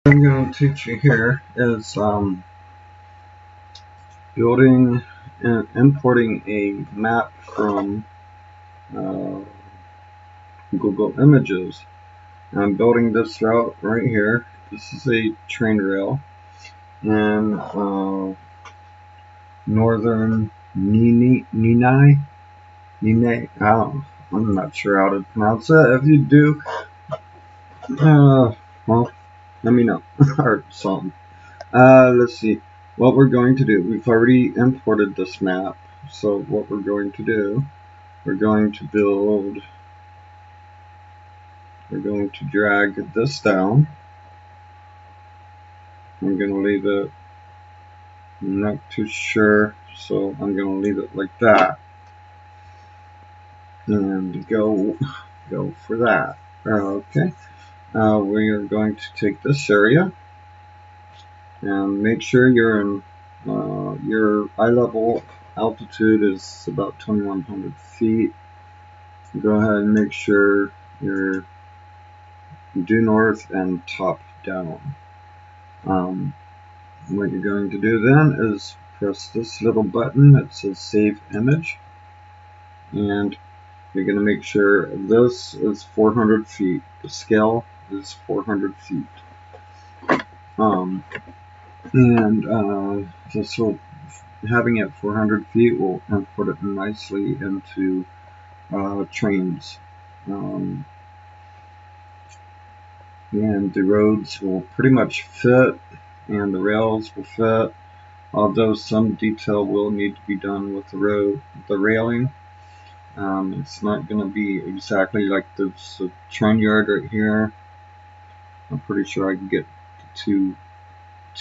I'm going to teach you here is building and importing a map from uh, Google Images. I'm building this route right here. This is a train rail in northern Nini. I'm not sure how to pronounce it. If you do, well, let me know or something. Let's see what we're going to do. We've already imported this map, so what we're going to do, we're going to drag this down. I'm going to leave it, I'm not too sure, so I'm going to leave it like that and go for that. Okay, we are going to take this area and make sure you're in your eye level altitude is about 2,100 feet. Go ahead and make sure you're due north and top down. What you're going to do then is press this little button that says save image, and you're going to make sure this is 400 feet. The scale is 400 feet. This will, having it 400 feet will import it nicely into Trainz. And the roads will pretty much fit, and the rails will fit, although some detail will need to be done with the railing. It's not going to be exactly like this train yard right here. I'm pretty sure I can get two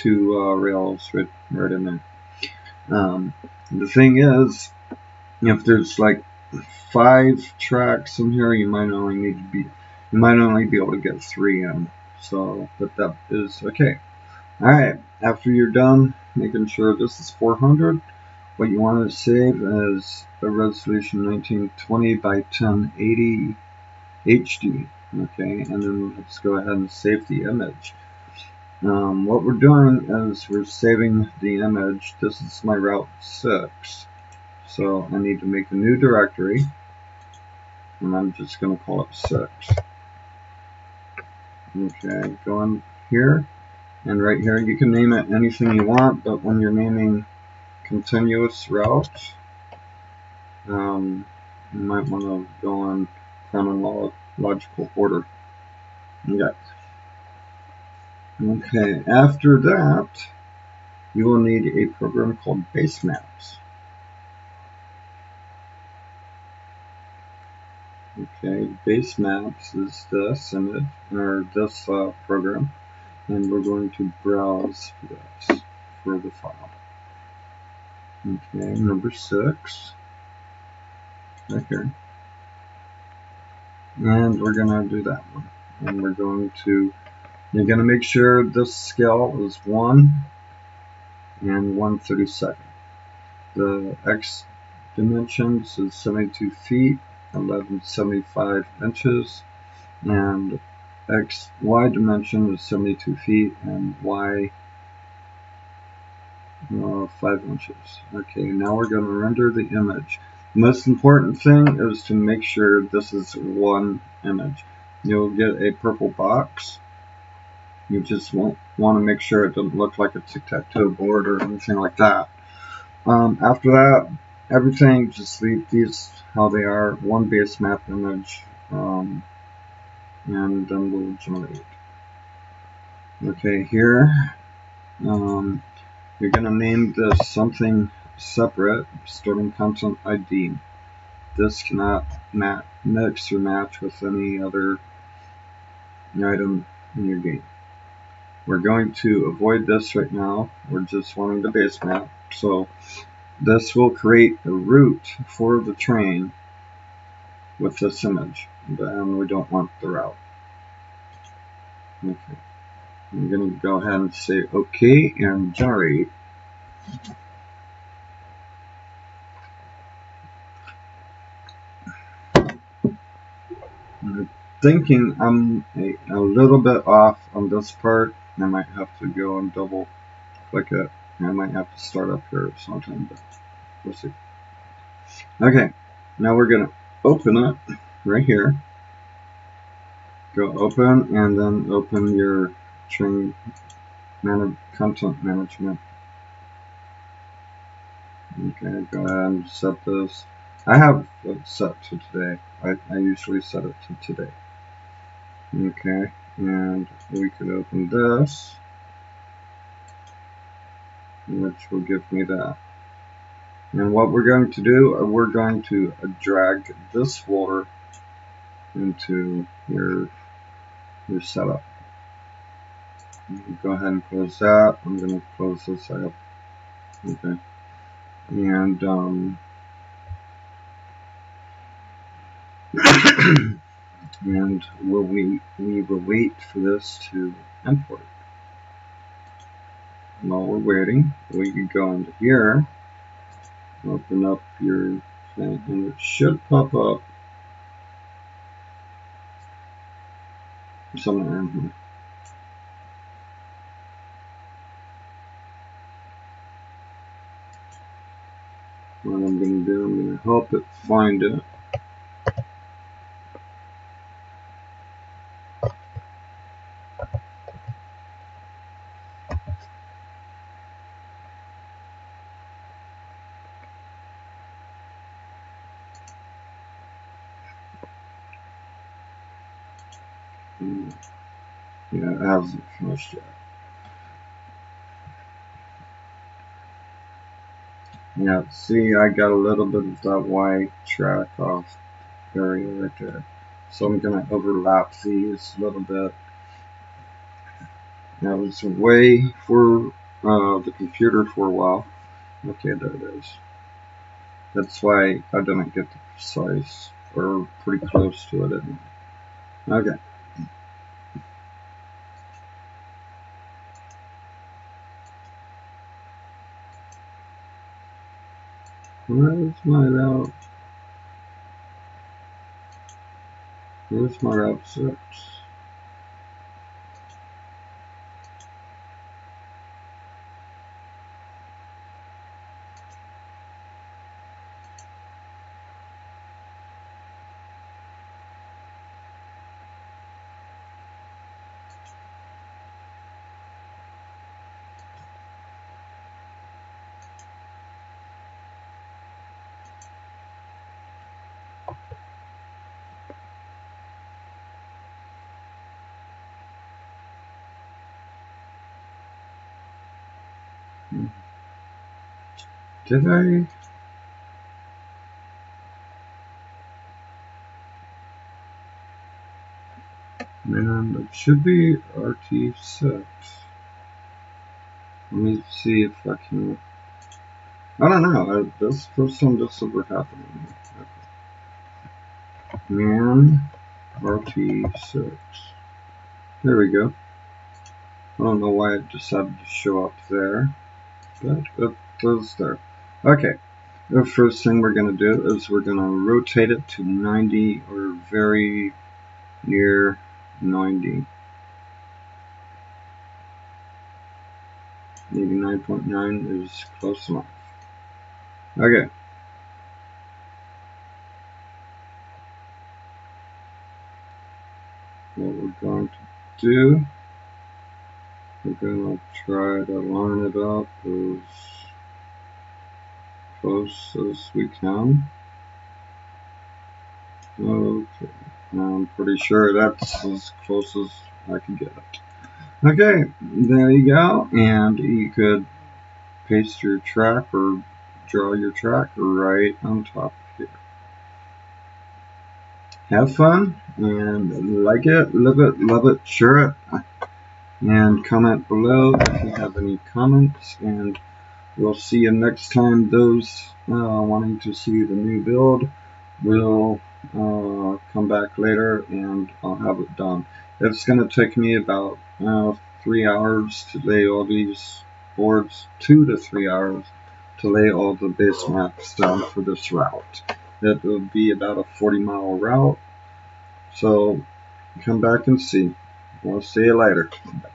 rails right in there. The thing is, if there's like 5 tracks in here, you might only be able to get 3 in. So, but that is okay. Alright, after you're done making sure this is 400, what you want to save is a resolution 1920 by 1080 HD. Okay, and then let's go ahead and save the image. What we're doing is we're saving the image. This is my route 6. So I need to make a new directory, and I'm just going to call it 6. Okay, go in here, and right here you can name it anything you want, but when you're naming continuous routes, you might want to go on chronological order. Okay, after that, you will need a program called Basemapz. Okay, Basemapz is this image, or this program, and we're going to browse for this, for the file. Okay, number 6, right here. And we're going to do that one. And you're going to make sure this scale is 1 and 1/32. The X dimensions is 72 feet, 1175 inches, and Y dimension is 72 feet and Y 5 inches. Okay, now we're going to render the image. The most important thing is to make sure this is one image. You'll get a purple box. You just won't want to make sure it doesn't look like a tic-tac-toe board or anything like that. After that, everything, just leave these how they are, one base map image, and then we'll generate. Okay, here, you're going to name this something separate, starting content ID. This cannot mix or match with any other item in your game. We're going to avoid this right now. We're just wanting the base map. So this will create a route for the train with this image, and we don't want the route. Okay, I'm going to go ahead and say OK and generate. I'm thinking I'm a little bit off on this part. I might have to go and double click it. I might have to start up here sometime, but we'll see. Okay, now we're going to open it right here. Go open and then open your Trainz content management. Okay, go ahead and set this. I have it set to today. I usually set it to today. Okay, and we could open this, which will give me that. And what we're going to do, we're going to drag this folder into your setup. Go ahead and close that. I'm going to close this up. Okay, and and we will wait for this to import. While we're waiting, we can go into here, open up your thing, and it should pop up somewhere in here. What I'm going to do, I'm going to help it find it. Yeah, it hasn't finished yet. Yeah, see, I got a little bit of that white track off area right there. So I'm going to overlap these a little bit. That was away for the computer for a while. Okay, there it is. That's why I didn't get the precise, or pretty close to it anyway. Okay. Where's my route? Where's my route 6? Did I? Man, it should be RT6. Let me see if I can. I don't know. This first time this ever happened. Man, RT6. There we go. I don't know why it decided to show up there, but it does there. Okay. The first thing we're going to do is we're going to rotate it to 90 or very near 90. 89.9 is close enough. Okay. What we're going to do, we're going to try to line it up as close as we can. Okay. I'm pretty sure that's as close as I can get it. Okay, there you go, and you could paste your track or draw your track right on top here. Have fun and like it, live it, love it, share it, and comment below if you have any comments, and we'll see you next time. Those wanting to see the new build will come back later and I'll have it done. It's going to take me about 3 hours to lay all these boards, 2 to 3 hours to lay all the Basemapz down for this route. It will be about a 40-mile route, so come back and see. We'll see you later. Bye.